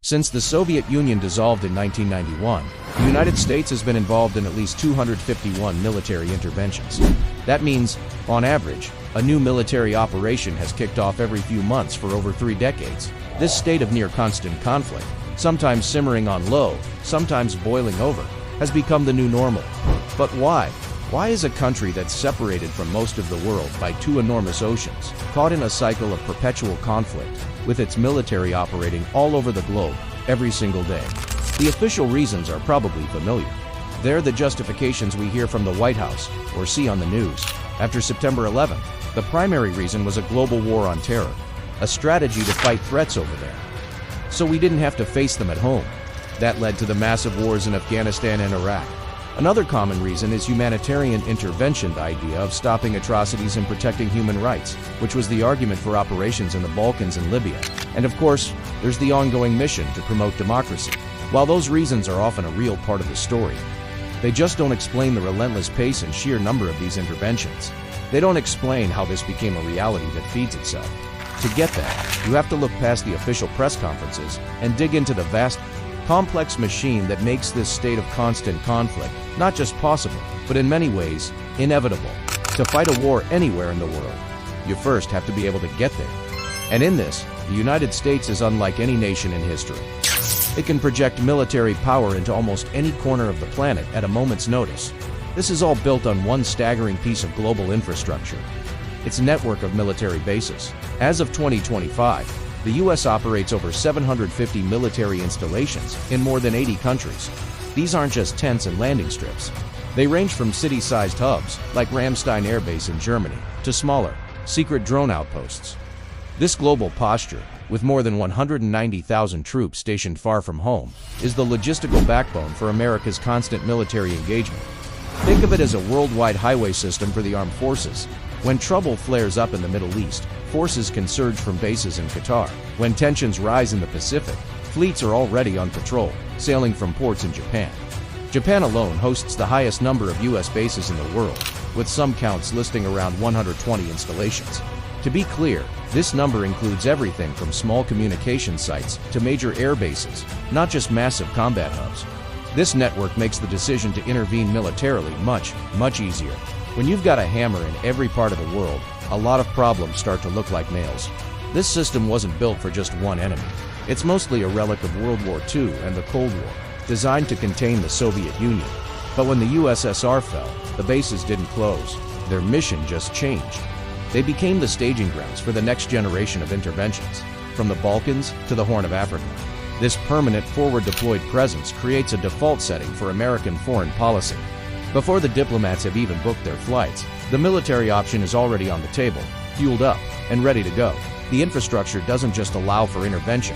Since the Soviet Union dissolved in 1991, the United States has been involved in at least 251 military interventions. That means, on average, a new military operation has kicked off every few months for over 3 decades. This state of near-constant conflict, sometimes simmering on low, sometimes boiling over, has become the new normal. But why? Why is a country that's separated from most of the world by 2 enormous oceans, caught in a cycle of perpetual conflict, with its military operating all over the globe, every single day? The official reasons are probably familiar. They're the justifications we hear from the White House or see on the news. After September 11th, the primary reason was a global war on terror, a strategy to fight threats over there, so we didn't have to face them at home. That led to the massive wars in Afghanistan and Iraq. Another common reason is humanitarian intervention, the idea of stopping atrocities and protecting human rights, which was the argument for operations in the Balkans and Libya. And of course, there's the ongoing mission to promote democracy. While those reasons are often a real part of the story, they just don't explain the relentless pace and sheer number of these interventions. They don't explain how this became a reality that feeds itself. To get that, you have to look past the official press conferences and dig into the vast, complex machine that makes this state of constant conflict not just possible, but in many ways, inevitable. To fight a war anywhere in the world, you first have to be able to get there. And in this, the United States is unlike any nation in history. It can project military power into almost any corner of the planet at a moment's notice. This is all built on one staggering piece of global infrastructure: its network of military bases. As of 2025, the U.S. operates over 750 military installations in more than 80 countries. These aren't just tents and landing strips. They range from city-sized hubs, like Ramstein Air Base in Germany, to smaller, secret drone outposts. This global posture, with more than 190,000 troops stationed far from home, is the logistical backbone for America's constant military engagement. Think of it as a worldwide highway system for the armed forces. When trouble flares up in the Middle East, forces can surge from bases in Qatar. When tensions rise in the Pacific, fleets are already on patrol, sailing from ports in Japan. Japan alone hosts the highest number of U.S. bases in the world, with some counts listing around 120 installations. To be clear, this number includes everything from small communication sites to major air bases, not just massive combat hubs. This network makes the decision to intervene militarily much easier. When you've got a hammer in every part of the world, a lot of problems start to look like nails. This system wasn't built for just one enemy. It's mostly a relic of World War II and the Cold War, designed to contain the Soviet Union. But when the USSR fell, the bases didn't close. Their mission just changed. They became the staging grounds for the next generation of interventions, from the Balkans to the Horn of Africa. This permanent forward-deployed presence creates a default setting for American foreign policy. Before the diplomats have even booked their flights, the military option is already on the table, fueled up, and ready to go. The infrastructure doesn't just allow for intervention,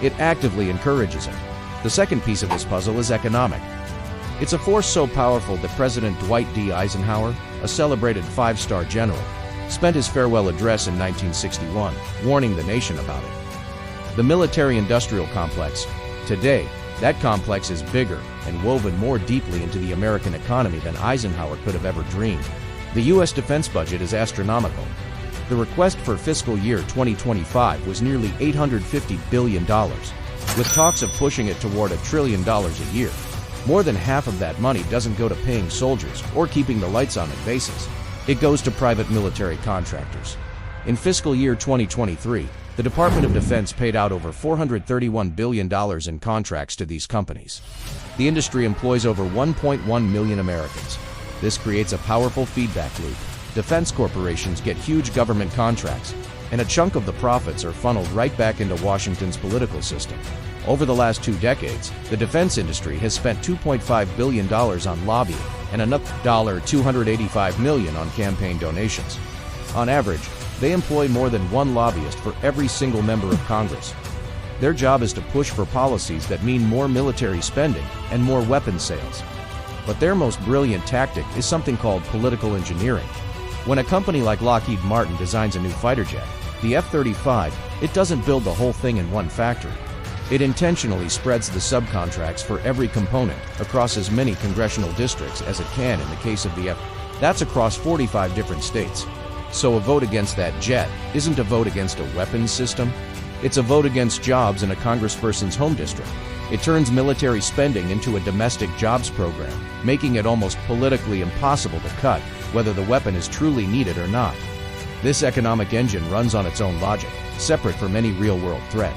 it actively encourages it. The second piece of this puzzle is economic. It's a force so powerful that President Dwight D. Eisenhower, a celebrated 5-star general, spent his farewell address in 1961, warning the nation about it. The military-industrial complex. Today, that complex is bigger and woven more deeply into the American economy than Eisenhower could have ever dreamed. The U.S. defense budget is astronomical. The request for fiscal year 2025 was nearly $850 billion, with talks of pushing it toward $1 trillion a year. More than half of that money doesn't go to paying soldiers or keeping the lights on at bases. It goes to private military contractors. In fiscal year 2023, the Department of Defense paid out over $431 billion in contracts to these companies. The industry employs over 1.1 million Americans. This creates a powerful feedback loop. Defense corporations get huge government contracts, and a chunk of the profits are funneled right back into Washington's political system. Over the last 2 decades, the defense industry has spent $2.5 billion on lobbying and another $285 million on campaign donations. On average, they employ more than one lobbyist for every single member of Congress. Their job is to push for policies that mean more military spending and more weapons sales. But their most brilliant tactic is something called political engineering. When a company like Lockheed Martin designs a new fighter jet, the F-35, it doesn't build the whole thing in one factory. It intentionally spreads the subcontracts for every component across as many congressional districts as it can in the case of the F. That's across 45 different states. So a vote against that jet isn't a vote against a weapons system, It's a vote against jobs in a congressperson's home district. It turns military spending into a domestic jobs program, making it almost politically impossible to cut, whether the weapon is truly needed or not. This economic engine runs on its own logic, separate from any real-world threat.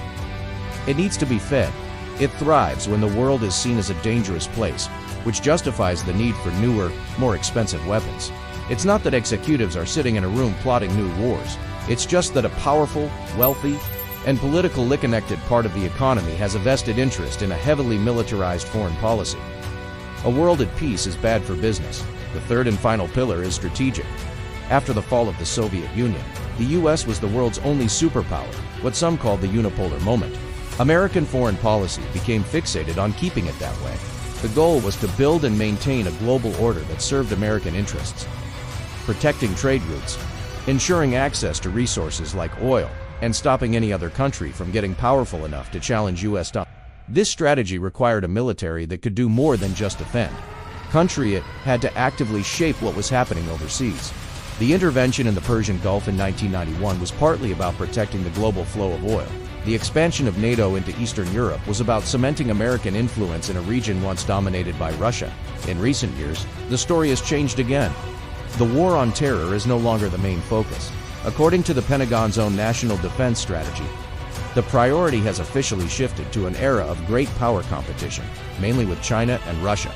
It needs to be fed. It thrives when the world is seen as a dangerous place, which justifies the need for newer, more expensive weapons. It's not that executives are sitting in a room plotting new wars. It's just that a powerful, wealthy, and politically connected part of the economy has a vested interest in a heavily militarized foreign policy. A world at peace is bad for business. The third and final pillar is strategic. After the fall of the Soviet Union, the U.S. was the world's only superpower, what some called the unipolar moment. American foreign policy became fixated on keeping it that way. The goal was to build and maintain a global order that served American interests, protecting trade routes, ensuring access to resources like oil, and stopping any other country from getting powerful enough to challenge U.S. dominance. This strategy required a military that could do more than just defend. It had to actively shape what was happening overseas. The intervention in the Persian Gulf in 1991 was partly about protecting the global flow of oil. The expansion of NATO into Eastern Europe was about cementing American influence in a region once dominated by Russia. In recent years, the story has changed again. The war on terror is no longer the main focus. According to the Pentagon's own National Defense Strategy, the priority has officially shifted to an era of great power competition, mainly with China and Russia.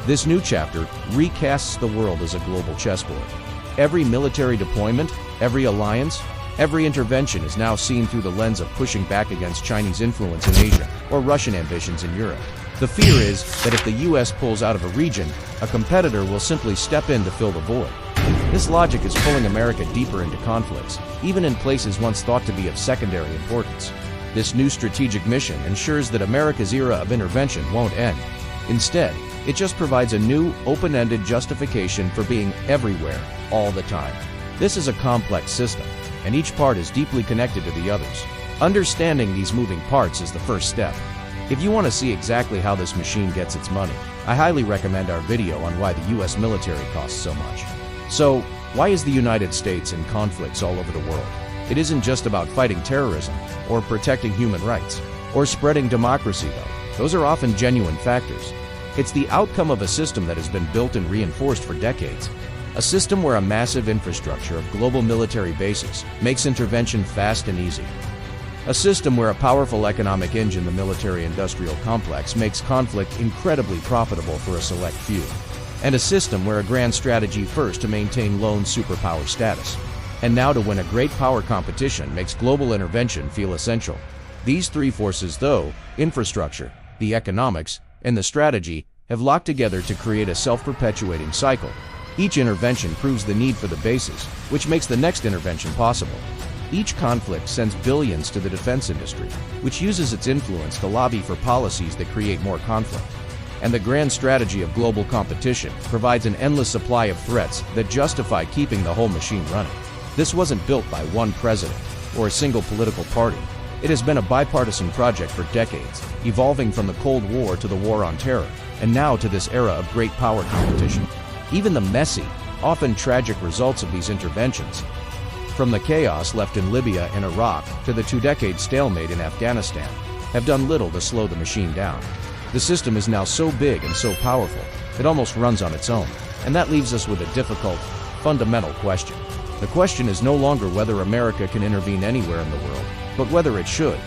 This new chapter recasts the world as a global chessboard. Every military deployment, every alliance, every intervention is now seen through the lens of pushing back against Chinese influence in Asia or Russian ambitions in Europe. The fear is that if the U.S. pulls out of a region, a competitor will simply step in to fill the void. This logic is pulling America deeper into conflicts, even in places once thought to be of secondary importance. This new strategic mission ensures that America's era of intervention won't end. Instead, it just provides a new, open-ended justification for being everywhere, all the time. This is a complex system, and each part is deeply connected to the others. Understanding these moving parts is the first step. If you want to see exactly how this machine gets its money, I highly recommend our video on why the U.S. military costs so much. So, why is the United States in conflicts all over the world? It isn't just about fighting terrorism, or protecting human rights, or spreading democracy though. Those are often genuine factors. It's the outcome of a system that has been built and reinforced for decades. A system where a massive infrastructure of global military bases makes intervention fast and easy. A system where a powerful economic engine, the military-industrial complex, makes conflict incredibly profitable for a select few. And a system where a grand strategy first to maintain lone superpower status, and now to win a great power competition, makes global intervention feel essential. These three forces though, infrastructure, the economics, and the strategy, have locked together to create a self-perpetuating cycle. Each intervention proves the need for the bases, which makes the next intervention possible. Each conflict sends billions to the defense industry, which uses its influence to lobby for policies that create more conflict. And the grand strategy of global competition provides an endless supply of threats that justify keeping the whole machine running. This wasn't built by one president or a single political party. It has been a bipartisan project for decades, evolving from the Cold War to the War on Terror, and now to this era of great power competition. Even the messy, often tragic results of these interventions, from the chaos left in Libya and Iraq to the 2-decade stalemate in Afghanistan, have done little to slow the machine down. The system is now so big and so powerful, it almost runs on its own. And that leaves us with a difficult, fundamental question. The question is no longer whether America can intervene anywhere in the world, but whether it should.